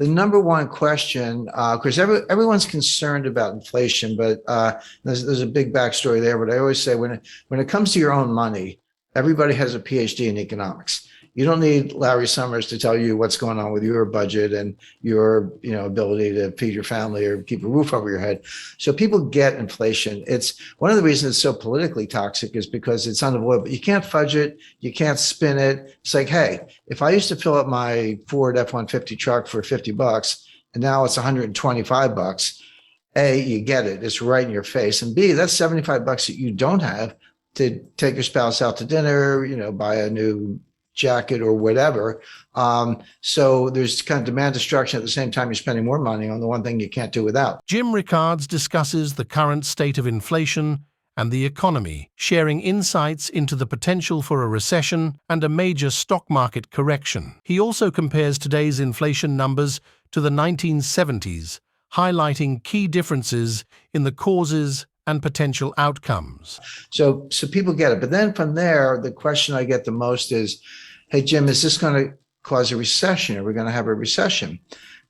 the number one question, of course, everyone's concerned about inflation, but there's a big backstory there. But I always say when it comes to your own money, everybody has a PhD in economics. You don't need Larry Summers to tell you what's going on with your budget and your, ability to feed your family or keep a roof over your head. So people get inflation. It's one of the reasons it's so politically toxic is because it's unavoidable. You can't fudge it. You can't spin it. It's like, hey, if I used to fill up my Ford F-150 truck for $50 and now it's $125, A, you get it. It's right in your face. And B, that's $75 that you don't have to take your spouse out to dinner, buy a new jacket or whatever. So there's kind of demand destruction at the same time you're spending more money on the one thing you can't do without. Jim Rickards discusses the current state of inflation and the economy, sharing insights into the potential for a recession and a major stock market correction. He also compares today's inflation numbers to the 1970s, highlighting key differences in the causes and potential outcomes. So people get it. But then from there, the question I get the most is, hey, Jim, is this going to cause a recession? Are we going to have a recession?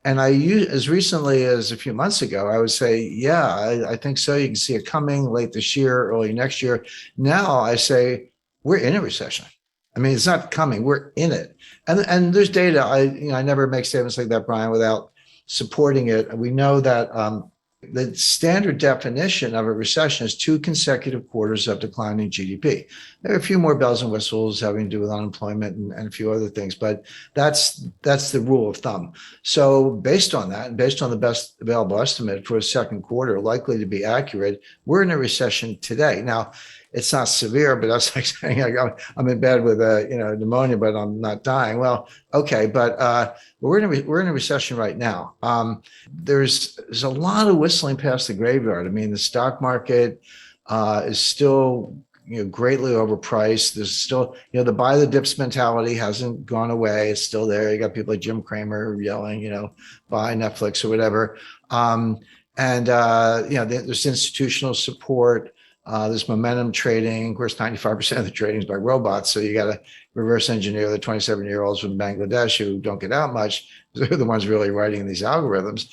And I use, as recently as a few months ago, I would say, yeah, I think so. You can see it coming late this year, early next year. Now I say, we're in a recession. I mean, it's not coming, we're in it. And there's data. I never make statements like that, Brian, without supporting it. We know that the standard definition of a recession is 2 consecutive quarters of declining GDP. There are a few more bells and whistles having to do with unemployment and a few other things, but that's the rule of thumb. So based on that, and based on the best available estimate for a second quarter, likely to be accurate, we're in a recession today. Now, it's not severe, but that's like saying I'm in bed with pneumonia, but I'm not dying. Well, okay, but we're in a recession right now. There's a lot of whistling past the graveyard. I mean, the stock market is still greatly overpriced. There's still the buy the dips mentality hasn't gone away. It's still there. You got people like Jim Cramer yelling, buy Netflix or whatever. There's institutional support. There's momentum trading. Of course, 95% of the trading is by robots. So you got to reverse engineer the 27-year-olds from Bangladesh who don't get out much. They're the ones really writing these algorithms.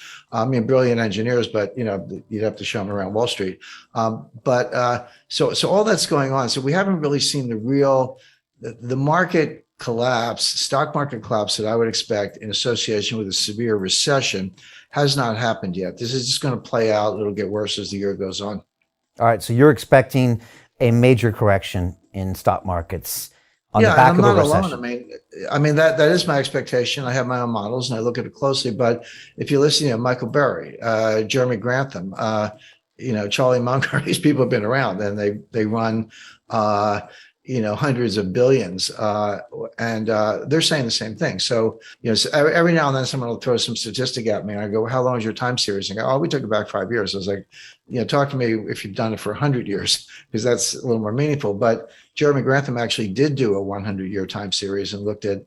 Brilliant engineers, but you'd have to show them around Wall Street. So all that's going on. So we haven't really seen the market collapse, stock market collapse that I would expect in association with a severe recession has not happened yet. This is just going to play out. It'll get worse as the year goes on. All right, so you're expecting a major correction in stock markets on the back of a recession. I'm not alone. I mean that is my expectation. I have my own models and I look at it closely. But if you listen to Michael Burry, Jeremy Grantham, Charlie Munger, these people have been around and they run hundreds of billions, and they're saying the same thing. So, so every now and then someone will throw some statistic at me and I go, how long is your time series? And I go, oh, we took it back 5 years. I was like, talk to me if you've done it for 100 years, because that's a little more meaningful. But Jeremy Grantham actually did do a 100-year time series and looked at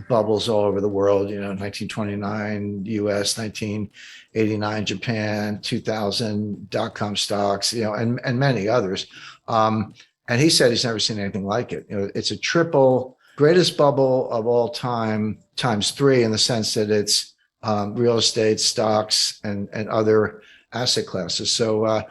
bubbles all over the world, 1929 US, 1989 Japan, 2000 dot-com stocks, and many others. And he said he's never seen anything like it. It's a triple greatest bubble of all time times 3 in the sense that it's real estate, stocks, and other asset classes. So I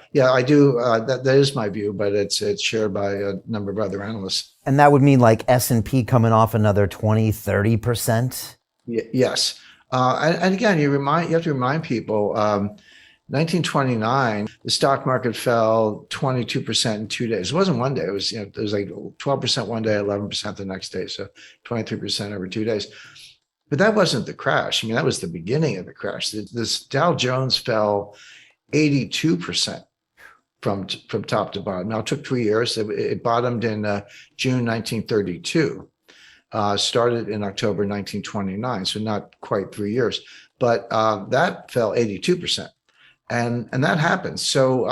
do. That is my view, but it's shared by a number of other analysts. And that would mean like S&P coming off another 20-30%? Yes. And again, you have to remind people. 1929, the stock market fell 22% in 2 days. It wasn't one day. It was like 12% one day, 11% the next day. So 23% over 2 days. But that wasn't the crash. I mean, that was the beginning of the crash. This Dow Jones fell 82% from top to bottom. Now, it took 3 years. It bottomed in June 1932. Started in October 1929. So not quite 3 years. But that fell 82%. And that happens. So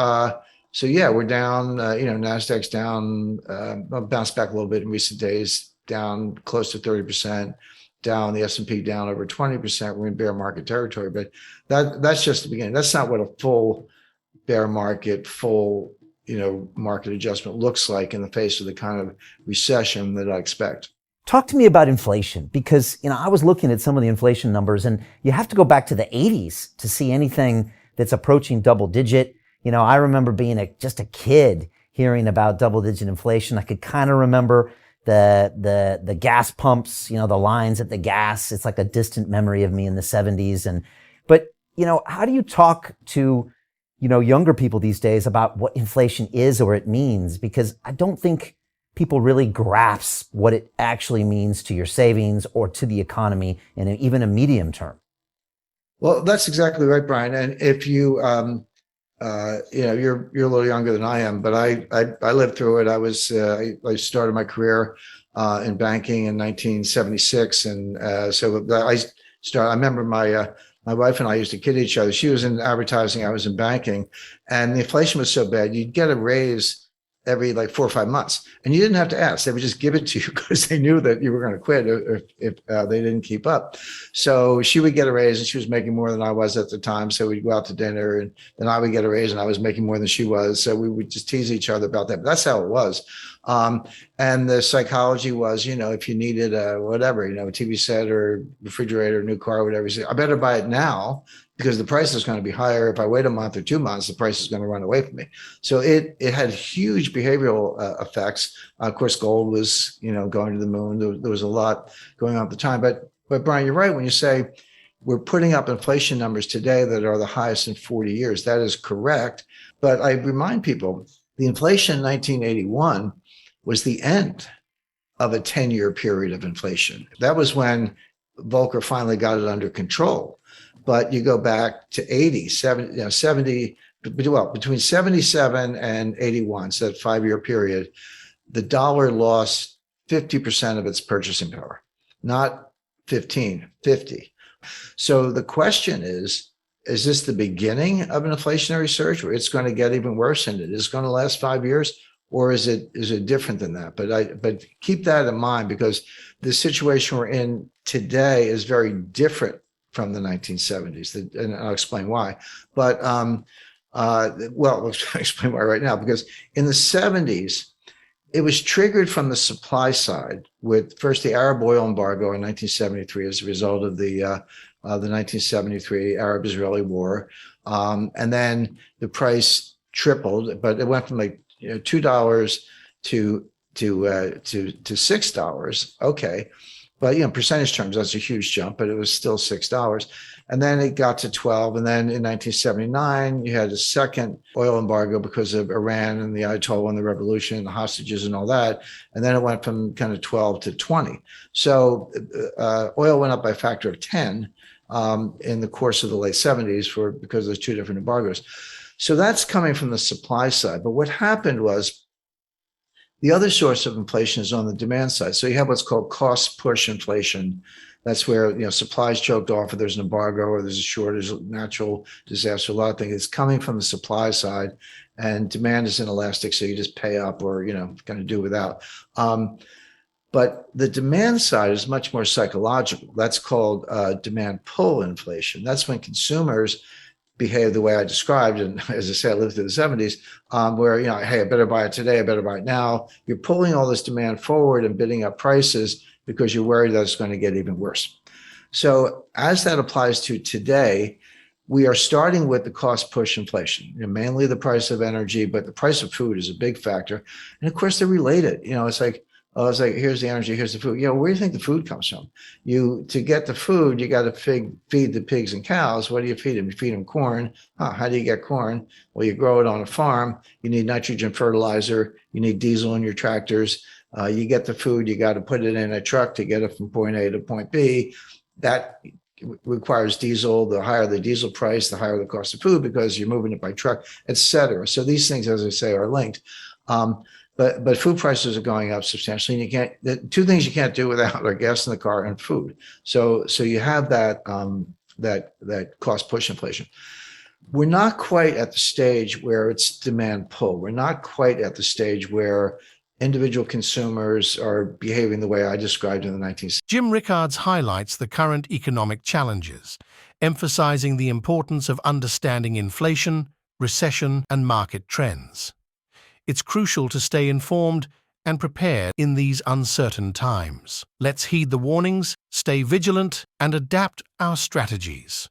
we're down. Nasdaq's down. Bounced back a little bit in recent days. Down close to 30%. Down. The S&P down over 20%. We're in bear market territory. But that's just the beginning. That's not what a full bear market, market adjustment looks like in the face of the kind of recession that I expect. Talk to me about inflation, because I was looking at some of the inflation numbers, and you have to go back to the 80s to see anything that's approaching double digit. I remember being just a kid hearing about double digit inflation. I could kind of remember the gas pumps, the lines at the gas. It's like a distant memory of me in the 70s. But how do you talk to younger people these days about what inflation is or it means? Because I don't think people really grasp what it actually means to your savings or to the economy in even a medium term. Well, that's exactly right, Brian. And if you, you're a little younger than I am, but I lived through it. I started my career in banking in 1976, and I remember my wife and I used to kid each other. She was in advertising, I was in banking, and the inflation was so bad, you'd get a raise every like 4 or 5 months, and you didn't have to ask. They would just give it to you because they knew that you were going to quit if they didn't keep up. So she would get a raise, and she was making more than I was at the time. So we'd go out to dinner, and then I would get a raise, and I was making more than she was. So we would just tease each other about that. But that's how it was. And the psychology was, if you needed a TV set or refrigerator, new car, whatever, you say, I better buy it now because the price is going to be higher. If I wait a month or 2 months, the price is going to run away from me. So it had huge behavioral effects. Of course, gold was, going to the moon. There was a lot going on at the time. But Brian, you're right when you say we're putting up inflation numbers today that are the highest in 40 years. That is correct. But I remind people, the inflation in 1981 was the end of a 10-year period of inflation. That was when Volcker finally got it under control. But you go back to 70, between 77 and 81, so that 5-year period, the dollar lost 50% of its purchasing power, not 15, 50. So the question is this the beginning of an inflationary surge where it's going to get even worse and it is going to last 5 years? Or is it different than that? But keep that in mind, because the situation we're in today is very different from the 1970s, and I'll explain why. But I'll explain why right now, because in the 70s, it was triggered from the supply side with first the Arab oil embargo in 1973 as a result of the 1973 Arab-Israeli war, and then the price tripled, but it went from like $2 to $6. Okay. But percentage terms, that's a huge jump, but it was still $6. And then it got to 12. And then in 1979, you had a second oil embargo because of Iran and the Ayatollah and the revolution and the hostages and all that. And then it went from kind of 12 to 20. So oil went up by a factor of 10 in the course of the late 70s because there's two different embargoes. So that's coming from the supply side. But what happened was the other source of inflation is on the demand side. So you have what's called cost push inflation. That's where supplies choked off, or there's an embargo, or there's a shortage, natural disaster, a lot of things. It's coming from the supply side, and demand is inelastic, so you just pay up or kind of do without. But the demand side is much more psychological. That's called demand pull inflation. That's when consumers behave the way I described, and as I say, I lived through the 70s, where hey, I better buy it today, I better buy it now. You're pulling all this demand forward and bidding up prices because you're worried that it's going to get even worse. So as that applies to today, we are starting with the cost push inflation, mainly the price of energy, but the price of food is a big factor. And of course, they're related. It's like, here's the energy, here's the food. Where do you think the food comes from? To get the food, you got to feed the pigs and cows. What do you feed them? You feed them corn. How do you get corn? Well, you grow it on a farm. You need nitrogen fertilizer. You need diesel in your tractors. You get the food, you got to put it in a truck to get it from point A to point B. That requires diesel. The higher the diesel price, the higher the cost of food because you're moving it by truck, et cetera. So these things, as I say, are linked. But food prices are going up substantially, and the two things you can't do without are gas in the car and food. So you have that cost push inflation. We're not quite at the stage where it's demand pull. We're not quite at the stage where individual consumers are behaving the way I described in the 1960s. Jim Rickards highlights the current economic challenges, emphasizing the importance of understanding inflation, recession, and market trends. It's crucial to stay informed and prepare in these uncertain times. Let's heed the warnings, stay vigilant, and adapt our strategies.